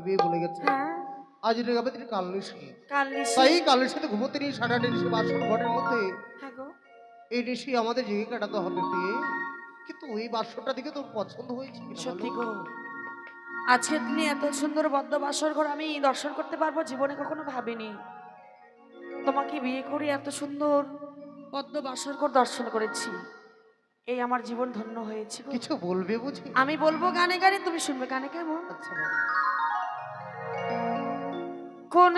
বিয়ে বলে গেছে। হ্যাঁ আজ রেগাবে তিনি কালনিশি, কালনিশি। তাই কালের সাথে ঘুমোতে নিয়ে সারা নিশি বাসর ঘরের মধ্যে হ্যাঁ গো এই নিশি আমাদের জেগে কাটাতে হবে বিয়ে। কিন্তু এই বাসরটা দিকে তোর পছন্দ হয়েছে কিনা সত্যি বলো? গো, আজকে তুমি এত সুন্দর বদ্ধ বাসর ঘর আমি দর্শন করতে পারবো জীবনে কখনো ভাবিনি। তোমাকে বিয়ে করে এত সুন্দর পদ্ম বাসর ঘর দর্শন করেছি, এই আমার জীবন ধন্য হয়েছে গো। কিছু বলবে বুঝি? আমি বলবো গানে গানে, তুমি শুনবে গানে। কেমন? আচ্ছা বলো। কোন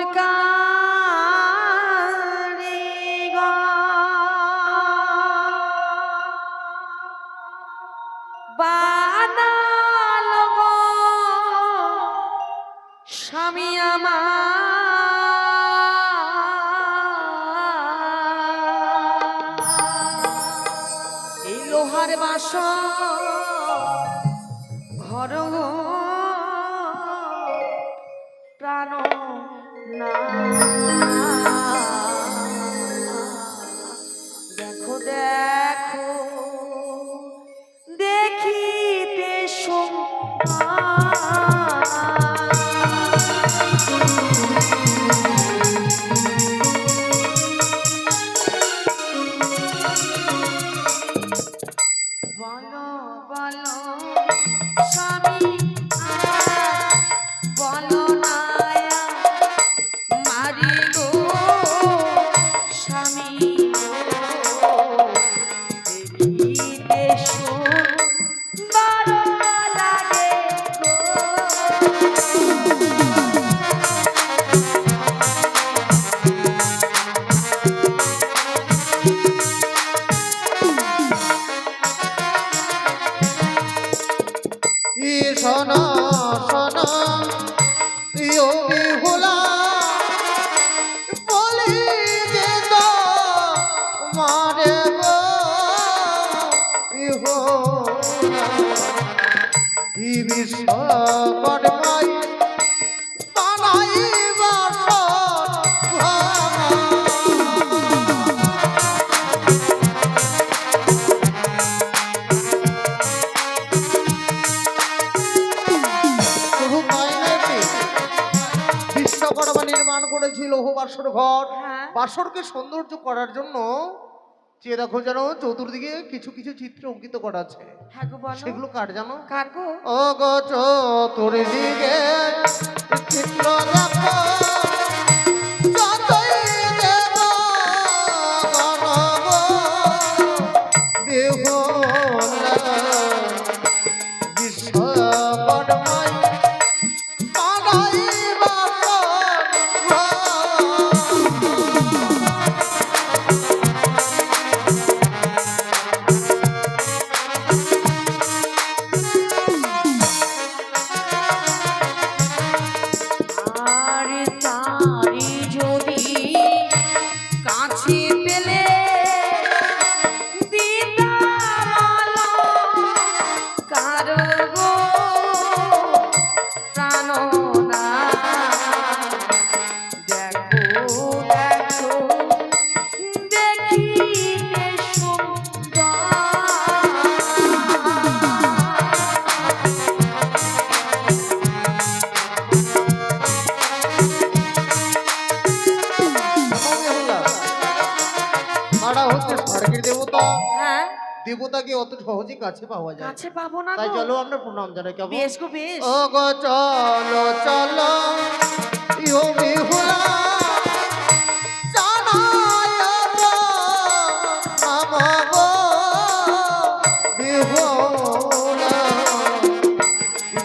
বানালো গো স্বামী আমার, এই লোহার বাসর ঘর প্রাণ না। দেখো দেখো দেখিতে বলো বলো স্বামী আমার, বলো না মারি গো স্বামী দেখিতে সুন্দর লাগে গো। ই শোনো শোনো ইও বিহুলা বলি যে তো মারে গো বিহুলা ই বিশ্ব কর্মাই বানাই বাসর ঘর। শুধু তাই নয়, বিশ্বকর্মা নির্মাণ করেছিল লৌহ বাসর ঘর। হ্যাঁ। বাসরকে সৌন্দর্য করার জন্য যে দেখো যেন চতুর্দিকে কিছু কিছু চিত্র অঙ্কিত করা আছে। হ্যাঁ গো বলো। সেগুলো কার জানো? কার গো? ও গো চতুর্দিকে চিত্র দেখো যতই দেব গণব বিহুলা বিশ্বকর্মাই বানাই বাসর ঘর। আর তারি যদি কাছে পেলে দিদার কারো গো প্রাণ না। দেখো দেখো দেখিতে সুন্দর। তারা হচ্ছে স্বর্গের দেবতা। হ্যাঁ দেবতাকে অত সহজে কাছে পাওয়া যায় না। কাছে পাবো না তাই গো। চলো আমরা প্রণাম জানাই। কেমন? বেশ গো বেশ। ও গো চলো চলো ইও বিহুলা জানাই গো নাম গো বিহুলা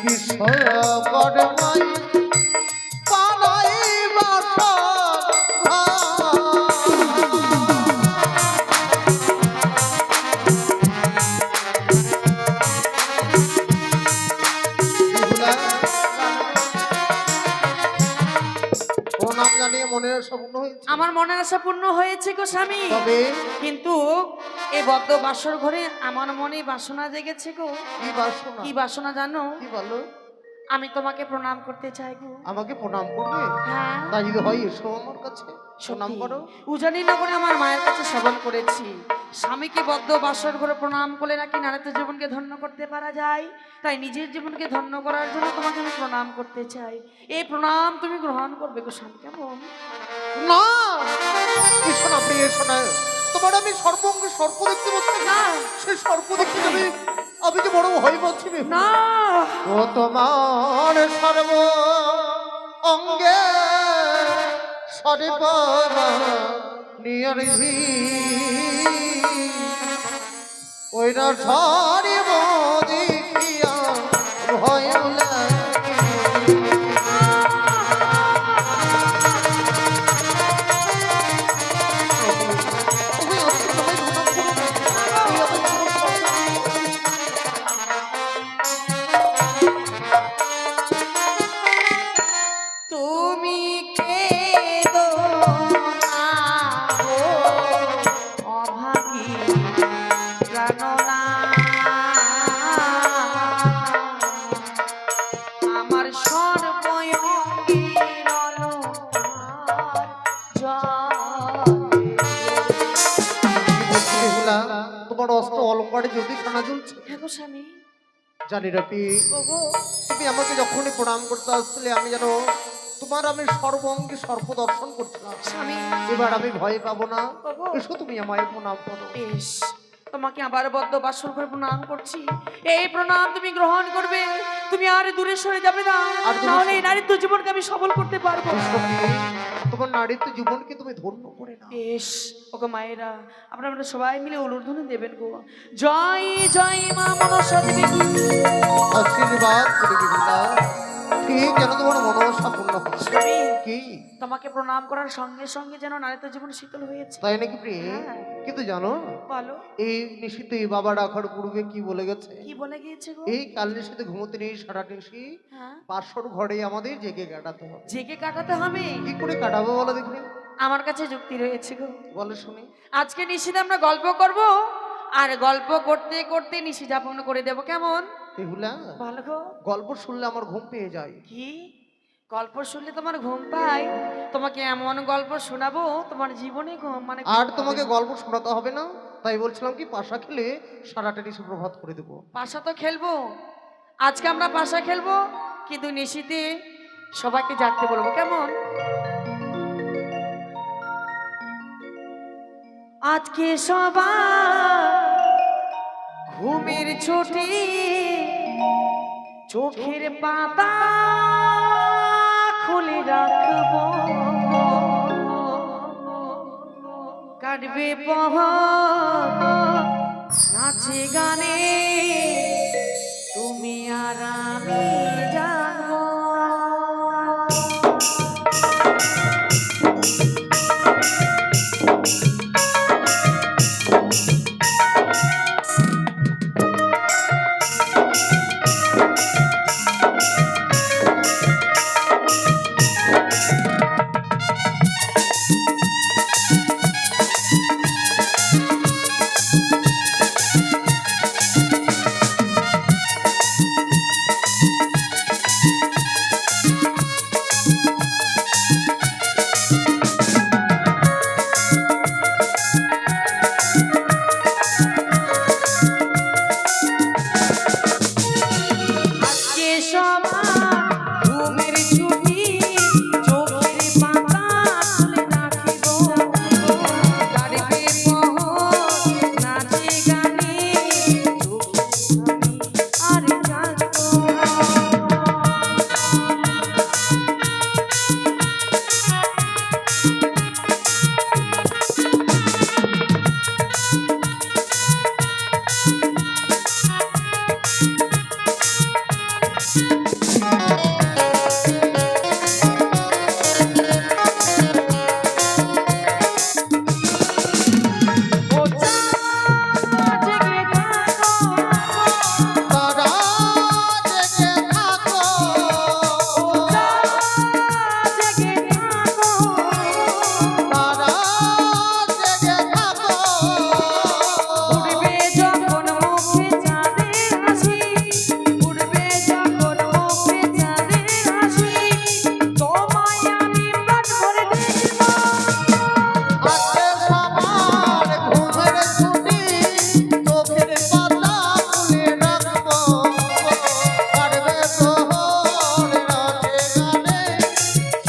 বিশ্বকর্মাই বানাই বাসর ঘর। প্রণাম জানিয়ে মনের আশা পূর্ণ হয়েছে। আমার মনের আশা পূর্ণ হয়েছে গো স্বামী, তবে কিন্তু এই বদ্ধ বাসর ঘরে আমার মনে বাসনা জেগেছে গো। কি বাসনা? কি বাসনা জানো? কি বলো? আমি তোমাকে প্রণাম করতে চাই গো। আমাকে প্রণাম করবে? হ্যাঁ তাই যদি হয় এসো আমার কাছে, প্রণাম সত্যি। করো। উজানি নগরে আমার মায়ের কাছে শ্রবণ করেছি স্বামীকে বদ্ধ বাসর ঘরে প্রণাম করলে নাকি নারীত্ব জীবনকে ধন্য করতে পারা যায়। তাই নিজের জীবনকে ধন্য করার জন্য তোমাকে আমি প্রণাম করতে চাই। এই প্রণাম তুমি গ্রহণ করবে গো স্বামী, কেমন? না, এসো না প্রিয়, এসো না। তোমার আমি সর্বঙ্গে সর্প দেখতে পাচ্ছি না, সে সর্প দেখতে যাবে আমি যে বড় ভয় পাচ্ছি রে। না ও তোমার সর্ব অঙ্গে সর্ব নিয়রিধি ওইরা সর্ব দেখিয়া ভয় লাগে। তুমি কেঁদো না গো অভাগী প্রাণনা, আমার সর্বঙ্গীর অলঙ্কার জলে। তোমার অস্ত্র অলঙ্কারে যদি খানা জ্বলছে। হ্যাঁ গো স্বামী। জানি রাটি, ওগো তুমি আমাকে যখনই প্রণাম করতে আসছিলে আমি যেন তোমার আমি সর্বঙ্গে সর্প দর্শন করছিলাম। স্বামী এবার আমি ভয় পাবো না, ওগো এসো তুমি আমায় প্রণাম করো। বেশ, তোমাকে আবার বদ্ধ বাসর করে প্রণাম করছি। এই প্রণাম তুমি গ্রহণ করবে, তুমি আর দূরে সরে যাবে না, আর দূরে তাহলে এই সরে- নারীত্ব জীবনকে আমি সফল করতে পারবো না। তোমার নারীত্ব জীবনকে তুমি ধন্য করে না। বেশ ওগো মায়েরা, আপনারা সবাই মিলে উলুধ্বনি দেবেন গো। জয় জয় মা মনসা দেবী কি। আশীর্বাদ করে দিবিনা, ঠিক যেন তোমার মনোবাসা পূর্ণ হয়। স্বামী, কি তোমাকে প্রণাম করার সঙ্গে সঙ্গে যেন নারীত্ব জীবন শীতল হয়েছে। তাই নাকি প্রিয়? হ্যাঁ। কিন্তু জানো বলো এই নিশীতে এই বাবা রাখার পূর্বে কি বলে গেছে? কি বলে গিয়েছে গো? এই কাল নিশীতে ঘুমোতে নেই, সারা নিশি হ্যাঁ বাসর ঘরে আমাদের জেগে কাটাতে হবে। জেগে কাটাতে হবে। কি করে কাটাবো বলো দেখি? আমার কাছে যুক্তি রয়েছে গো। বলো শুনি। আজকে নিশিতে আমরা গল্প করব, আর গল্প করতে করতে নিশি যাপন করে দেব, কেমন? এগুলা ভালো গো। গল্প শুনলে আমার ঘুম পেয়ে যায়। কি গল্প শুনলে তোমার ঘুম পায়? তোমাকে এমন গল্প শোনাবো তোমার জীবনে ঘুম মানে আর ঘুম তোমাকে হবে না। গল্প শোনাতে হবে না, তাই বলছিলাম কি পাশা খেলে সারাটা নিশি প্রভাত করে দেবো। পাশা তো খেলবো, আজকে আমরা পাশা খেলবো, কিন্তু নিশিতে সবাইকে জাগতে বলবো, কেমন? আজকে সবাই ঘুমের ছুটি, চোখের পাতা খুলে রাখবো, কাটবে পহর নাচে গানে, তুমি আর আমি যাবো।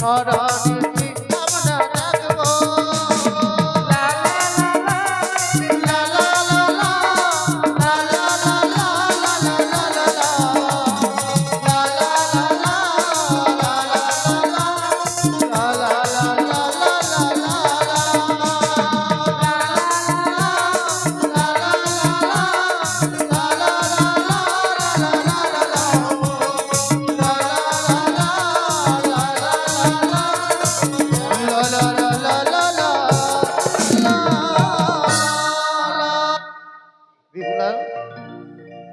পরাণে আমরা রাখবো লা লা লা লা। লা লা লা লা লা লা লা লা লা লা বিহুলা,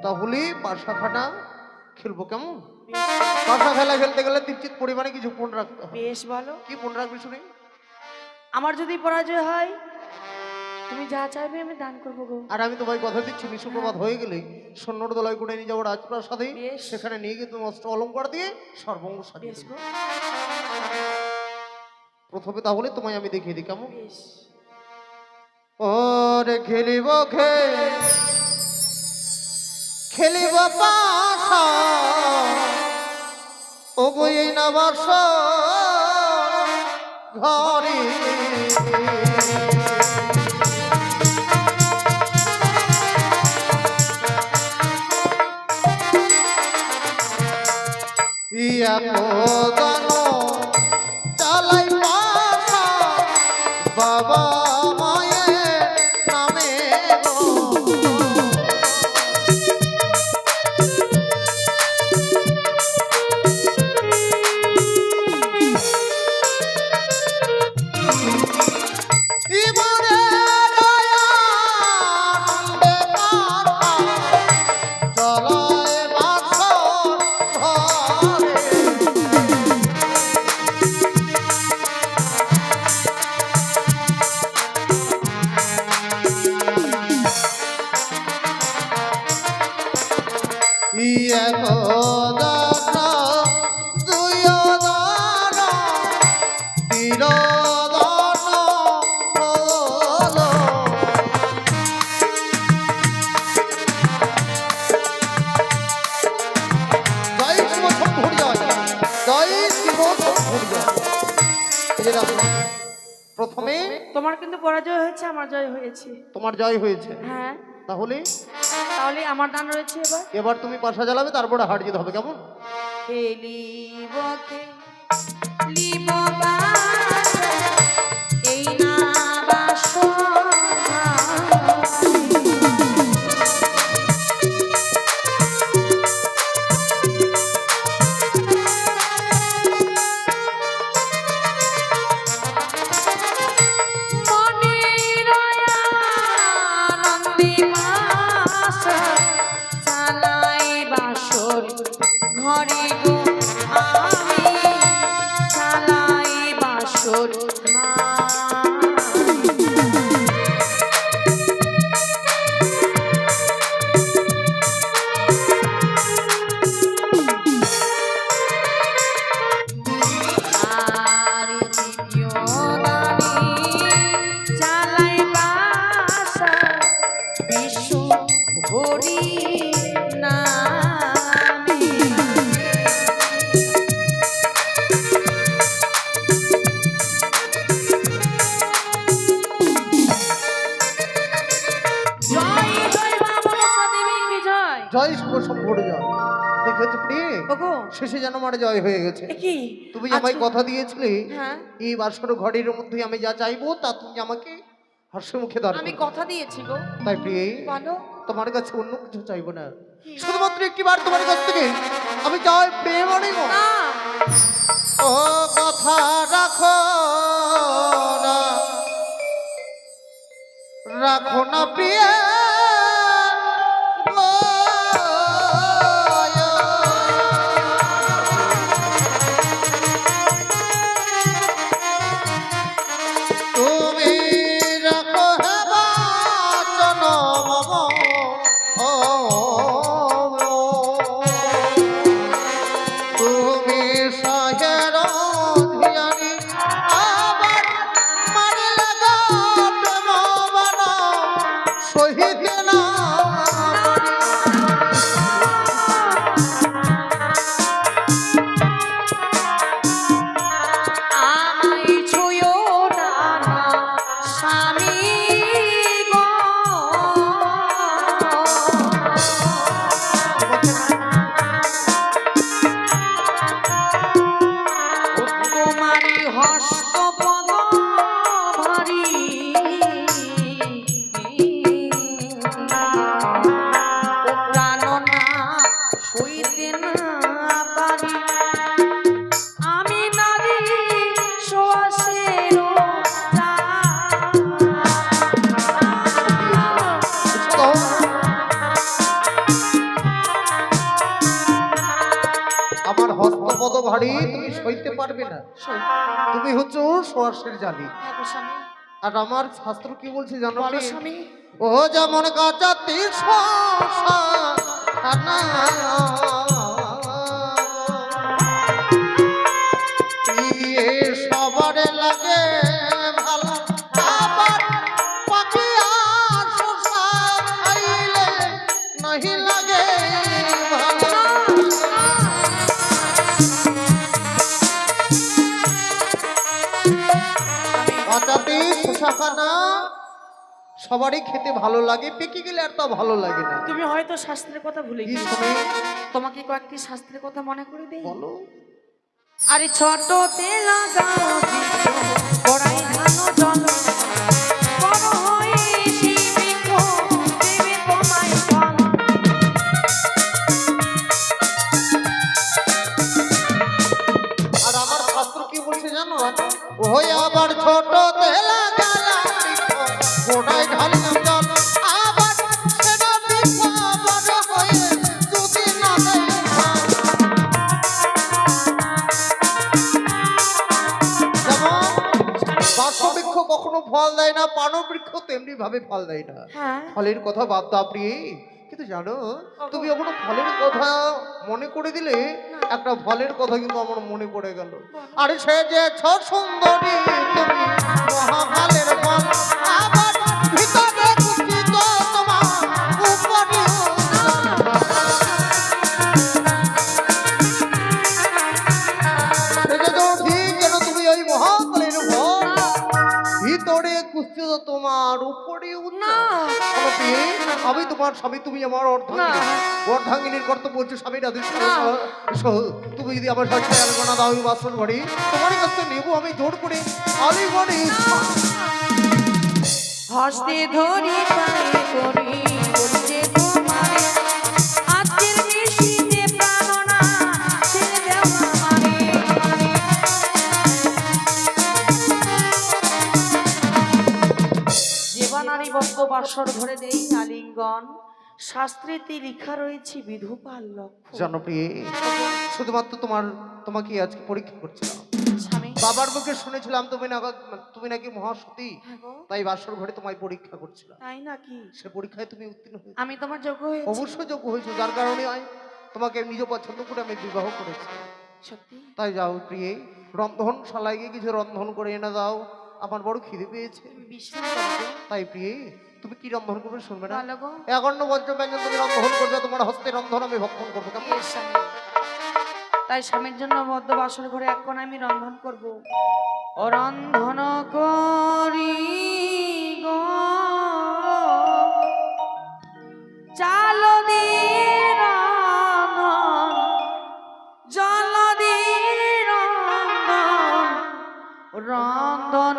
তাহলে পাশাখানা খেলবো কেমন? পাশা খেলা খেলতে গেলে নিশ্চিত পরিমাণে কিছু ফোন রাখতে হবে। বেশ বলো। কি ফোন রাখবি শুনি? আমার যদি পরাজয় হয় তুমি যা চাইবে আমি দান করবো গো। আর আমি তোমায় কথা দিচ্ছি, নিশুপ্রভাত হয়ে গেলে সৈন্যর দলায় করে নিয়ে যাবো রাজপ্রাসাদে। বেশ। সেখানে নিয়ে গিয়ে তুমি অস্ত্র অলঙ্কার দিয়ে সর্বঙ্গ সাজিয়ে বেশ দেবো। গো। প্রথমে তাহলে তোমায় আমি দেখিয়ে দিই কেমন? বেশ। ওরে খেলিব খেলিব পাশা ও বই না বাস ঘরে ইয়া দানো চালাই পাশা বাবা মায়ের নামে গো। ইবনে দয়ানন্দে পাশা চলায় বাসর ঘরে। ইয়ে দান দুয় দান তীর দান হলো। জয় শিব শম্ভুর জয়, জয় শিব শম্ভুর জয়। এই যে দেখো, প্রথমে তোমার কিন্তু পরাজয় হয়েছে, আমার জয় হয়েছে। তোমার জয় হয়েছে, হ্যাঁ, তাহলে তাহলে আমার দান রয়েছে। এবার এবার তুমি পাশা জ্বালাবে, তারপরে হার যেতে হবে কেমন? খেলিব খেলিব বাসর, এই না বাসর মনের আনন্দে বাসর চালাই বাসর ঘরে গো। আমি চালাই বাসর আর দ্বিতীয় দানি চালাই বাসর বিশ্ব হরি নামে। জয় জয় মা মনসা দেবী কি জয়। জয় শিব শম্ভুর জয়। দেখেছো প্রিয়ে, ওগো শেষে যেন আমার জয় হয়ে গেছে। এ কি তুমি আমায় আজকে- কথা দিয়েছিলে হ্যাঁ, এই বাসর ঘরের মধ্যে আমি যা চাইবো তা তুমি আমাকে হাসি মুখে দান আমি করবে। কথা দিয়েছি গো। তাই প্রিয়ে, বলো তোমার কাছে অন্য কিছু চাইবো না, কি? শুধুমাত্র একটি বার তোমার কাছ থেকে আমি চাই প্রেম অনেক। না, ও কথা রাখো না, রাখো না প্রিয় গো। তুমি রাখো হে বাচন মম, তুমি সাই ভারী, তুমি সইতে পারবে না। সই- তুমি হচ্ছে সোয়াশের জালি। হ্যাঁ গো স্বামী, আর আমার শাস্ত্র কি বলছে জানো বলো কি? স্বামী। ও যেমন কাঁচা তীর সবার লাগে ভালো, আবার পাখিয়া শসা খাইলে নাহি লাগে ভালো। কাঁচাতে শসা খানা সবারই খেতে ভালো লাগে, পেকে গেলে আর তা ভালো লাগে না। তুমি হয়তো শাস্ত্রের কথা ভুলে কি গিয়েছো। শোনে? তোমাকে কয়েকটি শাস্ত্রের কথা মনে করে দেই। বলো। আরে ছোটতে লাগাও বৃক্ষ, বড়াই ধান জল, বড় হয়ে সেই বৃক্ষ দেবে তোমায় ফল। আর আমার শাস্ত্র কি বলছে জানো? ওই আবার ছোট তেলা গালা গোড়ায় ঢাললাম জল, আবার সেটা বৃক্ষ বড় হয়ে যদি না দেয় ফল। যেমন বাসবৃক্ষ কখনো ফল দেয় না, পানবৃক্ষ তেমনি ভাবে ফল দেয় না। হ্যাঁ, ফলের কথা বাদ দাও প্রিয়ে, কিন্তু জানো তুমি এখনো ফলের কথা মনে করে দিলে একটা ফলের কথা কিন্তু আমার মনে পড়ে গেল। আর সে যে সুন্দরী তুমি মহাফলের ফল, আবার ভিতরে কুচিত তোমার উপরে ঠিক যেন তুমি ওই মহাফলের ফল, ভিতরে কুচিত তোমার উপরে না। আমি তোমার স্বামী, তুমি আমার অর্ধাঙ্গিনী। না। অর্ধাঙ্গিনীর কর্তব্য হচ্ছে স্বামীর আদেশ না। তুমি যদি আমার সাথে আলোচনা দাও আমি বাসন বাড়ি তোমার কাছে নেবো আমি জোর করে আলিগড়ে। হস্তে ধরি পায়ে করি বলছে তোমারে, আজকের নিশীথে প্রাণনা ছেড়ে দাও আমারে। জীবনারী বদ্ধ বাসর ঘরে দেই আলিঙ্গন, শাস্ত্রেতে লেখা রয়েছে বিধুপাল লক্ষ্য। জনপ্রিয় শুধুমাত্র তোমাকে আজকে পরীক্ষা করছিলাম। স্বামী, বাবার মুখে শুনেছিলাম তুমি নাকি মহাসতী, হ্যাঁ গো, তাই বাসর ঘরে তোমায় পরীক্ষা করছিলাম। তাই নাকি? সে পরীক্ষায় তুমি উত্তীর্ণ হয়েছো। আমি তোমার যোগ্য হয়েছি? অবশ্যই যোগ্য হয়েছো, যার কারণে তোমাকে নিজ পছন্দ করে আমি বিবাহ করেছি। সত্যি? তাই যাও প্রিয়ে, রন্ধনশালায় গিয়ে কিছু রন্ধন করে এনে দাও, আমার বড় খিদে পেয়েছে। তুমি বিশ্রাম করো গো। তাই প্রিয়ে, তুমি কি রন্ধন করবে শুনবে না? ভালো গো। একান্ন পঞ্চব্যঞ্জন তুমি রন্ধন করবে, তোমার হস্তে রন্ধন আমি ভক্ষণ করবো, কেমন? ইয়ে স্বামী। তাই স্বামীর জন্য মধ্য বাসর ঘরে এক কোণে আমি রন্ধন করব। ও রন্ধন করি গো চাল দিয়ে রন্ধন, জল দিয়ে রন্ধন, রন্ধন